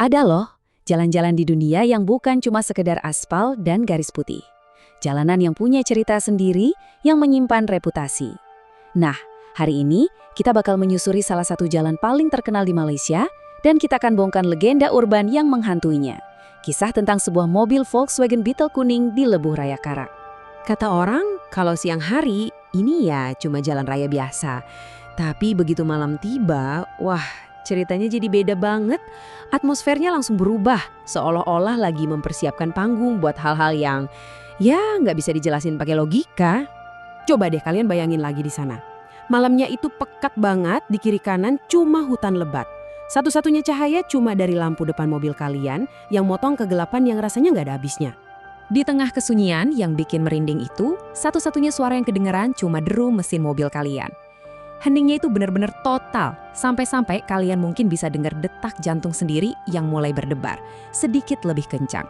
Ada loh, jalan-jalan di dunia yang bukan cuma sekedar aspal dan garis putih. Jalanan yang punya cerita sendiri yang menyimpan reputasi. Nah, hari ini kita bakal menyusuri salah satu jalan paling terkenal di Malaysia dan kita akan bongkar legenda urban yang menghantuinya. Kisah tentang sebuah mobil Volkswagen Beetle kuning di Lebuh Raya Karak. Kata orang, kalau siang hari, ini ya cuma jalan raya biasa. Tapi begitu malam tiba, wah ceritanya jadi beda banget. Atmosfernya langsung berubah, seolah-olah lagi mempersiapkan panggung buat hal-hal yang ya nggak bisa dijelasin pakai logika. Coba deh kalian bayangin lagi di sana. Malamnya itu pekat banget, di kiri kanan cuma hutan lebat. Satu-satunya cahaya cuma dari lampu depan mobil kalian yang motong kegelapan yang rasanya nggak ada habisnya. Di tengah kesunyian yang bikin merinding itu, satu-satunya suara yang kedengeran cuma deru mesin mobil kalian. Heningnya itu benar-benar total, sampai-sampai kalian mungkin bisa dengar detak jantung sendiri yang mulai berdebar, sedikit lebih kencang.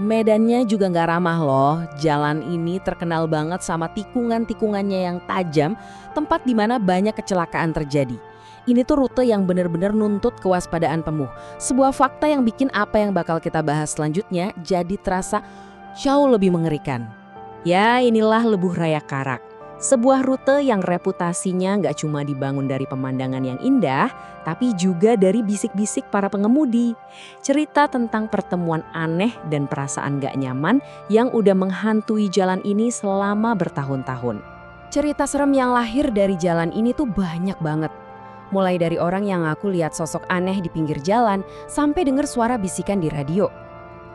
Medannya juga nggak ramah loh, jalan ini terkenal banget sama tikungan-tikungannya yang tajam, tempat di mana banyak kecelakaan terjadi. Ini tuh rute yang benar-benar nuntut kewaspadaan penuh. Sebuah fakta yang bikin apa yang bakal kita bahas selanjutnya jadi terasa jauh lebih mengerikan. Ya, inilah Lebuh Raya Karak. Sebuah rute yang reputasinya nggak cuma dibangun dari pemandangan yang indah, tapi juga dari bisik-bisik para pengemudi. Cerita tentang pertemuan aneh dan perasaan nggak nyaman yang udah menghantui jalan ini selama bertahun-tahun. Cerita serem yang lahir dari jalan ini tuh banyak banget. Mulai dari orang yang ngaku lihat sosok aneh di pinggir jalan, sampai dengar suara bisikan di radio.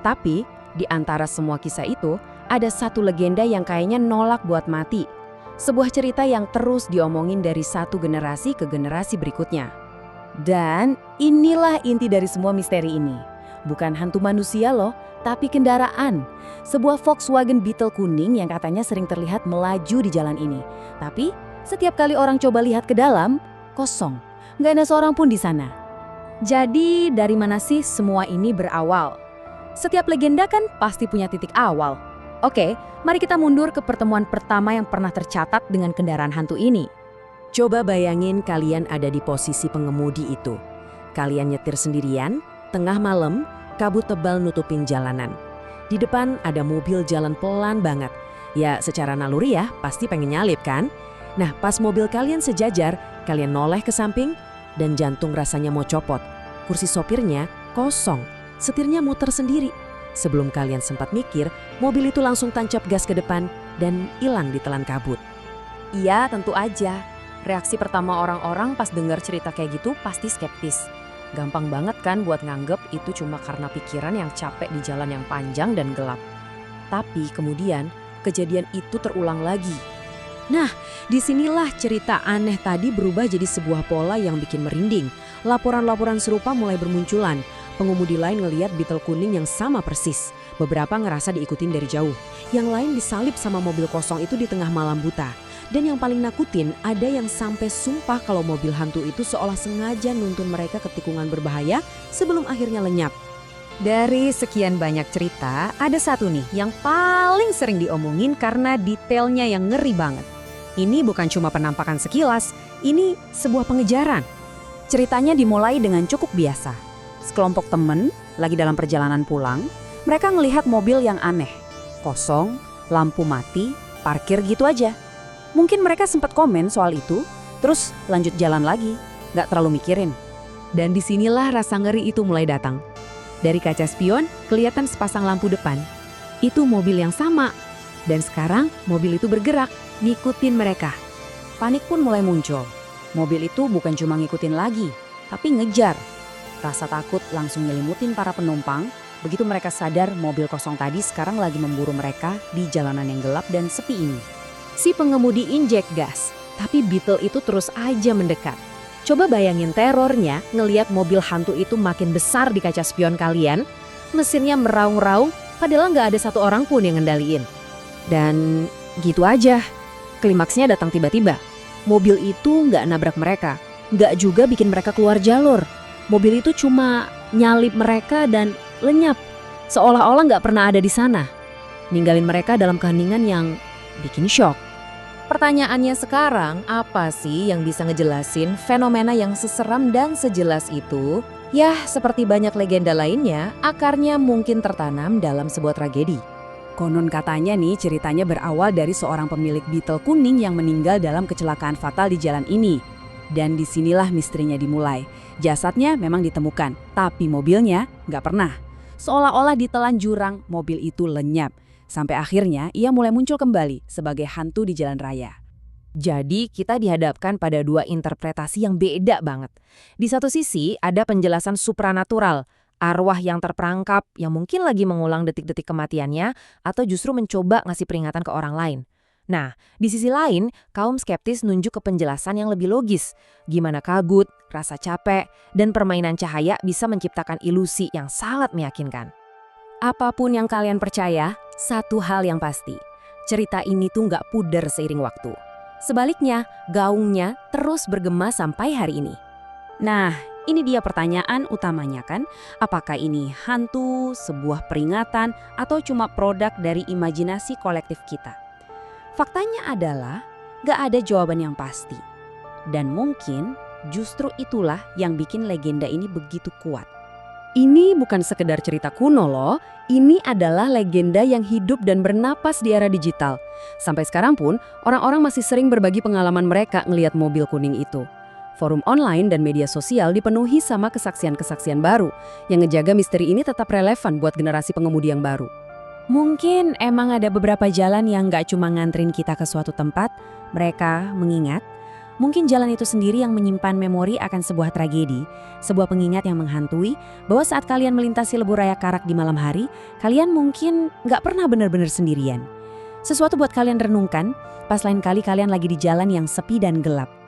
Tapi, di antara semua kisah itu, ada satu legenda yang kayaknya nolak buat mati. Sebuah cerita yang terus diomongin dari satu generasi ke generasi berikutnya. Dan inilah inti dari semua misteri ini. Bukan hantu manusia loh, tapi kendaraan. Sebuah Volkswagen Beetle kuning yang katanya sering terlihat melaju di jalan ini. Tapi, setiap kali orang coba lihat ke dalam, kosong. Nggak ada seorang pun di sana. Jadi, dari mana sih semua ini berawal? Setiap legenda kan pasti punya titik awal. Oke, mari kita mundur ke pertemuan pertama yang pernah tercatat dengan kendaraan hantu ini. Coba bayangin kalian ada di posisi pengemudi itu. Kalian nyetir sendirian, tengah malam, kabut tebal nutupin jalanan. Di depan ada mobil jalan pelan banget. Ya, secara naluri ya, pasti pengen nyalip kan? Nah, pas mobil kalian sejajar, kalian noleh ke samping, dan jantung rasanya mau copot. Kursi sopirnya kosong, setirnya muter sendiri. Sebelum kalian sempat mikir, mobil itu langsung tancap gas ke depan dan hilang ditelan kabut. Iya, tentu aja. Reaksi pertama orang-orang pas dengar cerita kayak gitu pasti skeptis. Gampang banget kan buat nganggep itu cuma karena pikiran yang capek di jalan yang panjang dan gelap. Tapi kemudian, kejadian itu terulang lagi. Nah, disinilah cerita aneh tadi berubah jadi sebuah pola yang bikin merinding. Laporan-laporan serupa mulai bermunculan. Pengemudi lain ngelihat Beetle kuning yang sama persis. Beberapa ngerasa diikutin dari jauh. Yang lain disalip sama mobil kosong itu di tengah malam buta. Dan yang paling nakutin, ada yang sampai sumpah kalau mobil hantu itu seolah sengaja nuntun mereka ke tikungan berbahaya sebelum akhirnya lenyap. Dari sekian banyak cerita, ada satu nih yang paling sering diomongin karena detailnya yang ngeri banget. Ini bukan cuma penampakan sekilas, ini sebuah pengejaran. Ceritanya dimulai dengan cukup biasa. Sekelompok temen lagi dalam perjalanan pulang, mereka ngelihat mobil yang aneh. Kosong, lampu mati, parkir gitu aja. Mungkin mereka sempat komen soal itu, terus lanjut jalan lagi, gak terlalu mikirin. Dan disinilah rasa ngeri itu mulai datang. Dari kaca spion, kelihatan sepasang lampu depan. Itu mobil yang sama. Dan sekarang mobil itu bergerak, ngikutin mereka. Panik pun mulai muncul. Mobil itu bukan cuma ngikutin lagi, tapi ngejar. Rasa takut langsung nyelimutin para penumpang. Begitu mereka sadar mobil kosong tadi sekarang lagi memburu mereka di jalanan yang gelap dan sepi ini. Si pengemudi injek gas, tapi Beetle itu terus aja mendekat. Coba bayangin terornya ngelihat mobil hantu itu makin besar di kaca spion kalian. Mesinnya meraung-raung, padahal nggak ada satu orang pun yang ngendaliin. Dan gitu aja, klimaksnya datang tiba-tiba. Mobil itu nggak nabrak mereka, nggak juga bikin mereka keluar jalur. Mobil itu cuma nyalip mereka dan lenyap, seolah-olah nggak pernah ada di sana. Ninggalin mereka dalam keheningan yang bikin shock. Pertanyaannya sekarang, apa sih yang bisa ngejelasin fenomena yang seseram dan sejelas itu? Yah, seperti banyak legenda lainnya, akarnya mungkin tertanam dalam sebuah tragedi. Konon katanya nih ceritanya berawal dari seorang pemilik Beetle kuning yang meninggal dalam kecelakaan fatal di jalan ini. Dan disinilah misterinya dimulai. Jasadnya memang ditemukan, tapi mobilnya nggak pernah. Seolah-olah ditelan jurang, mobil itu lenyap. Sampai akhirnya ia mulai muncul kembali sebagai hantu di jalan raya. Jadi kita dihadapkan pada dua interpretasi yang beda banget. Di satu sisi ada penjelasan supranatural, arwah yang terperangkap yang mungkin lagi mengulang detik-detik kematiannya atau justru mencoba ngasih peringatan ke orang lain. Nah, di sisi lain, kaum skeptis nunjuk ke penjelasan yang lebih logis. Gimana kabut, rasa capek, dan permainan cahaya bisa menciptakan ilusi yang sangat meyakinkan. Apapun yang kalian percaya, satu hal yang pasti, cerita ini tuh nggak pudar seiring waktu. Sebaliknya, gaungnya terus bergema sampai hari ini. Nah, ini dia pertanyaan utamanya kan, apakah ini hantu, sebuah peringatan, atau cuma produk dari imajinasi kolektif kita? Faktanya adalah gak ada jawaban yang pasti. Dan mungkin justru itulah yang bikin legenda ini begitu kuat. Ini bukan sekedar cerita kuno loh, ini adalah legenda yang hidup dan bernapas di era digital. Sampai sekarang pun, orang-orang masih sering berbagi pengalaman mereka ngelihat mobil kuning itu. Forum online dan media sosial dipenuhi sama kesaksian-kesaksian baru, yang ngejaga misteri ini tetap relevan buat generasi pengemudi yang baru. Mungkin emang ada beberapa jalan yang gak cuma nganterin kita ke suatu tempat, mereka mengingat. Mungkin jalan itu sendiri yang menyimpan memori akan sebuah tragedi, sebuah pengingat yang menghantui bahwa saat kalian melintasi lebuh raya Karak di malam hari, kalian mungkin nggak pernah benar-benar sendirian. Sesuatu buat kalian renungkan, pas lain kali kalian lagi di jalan yang sepi dan gelap.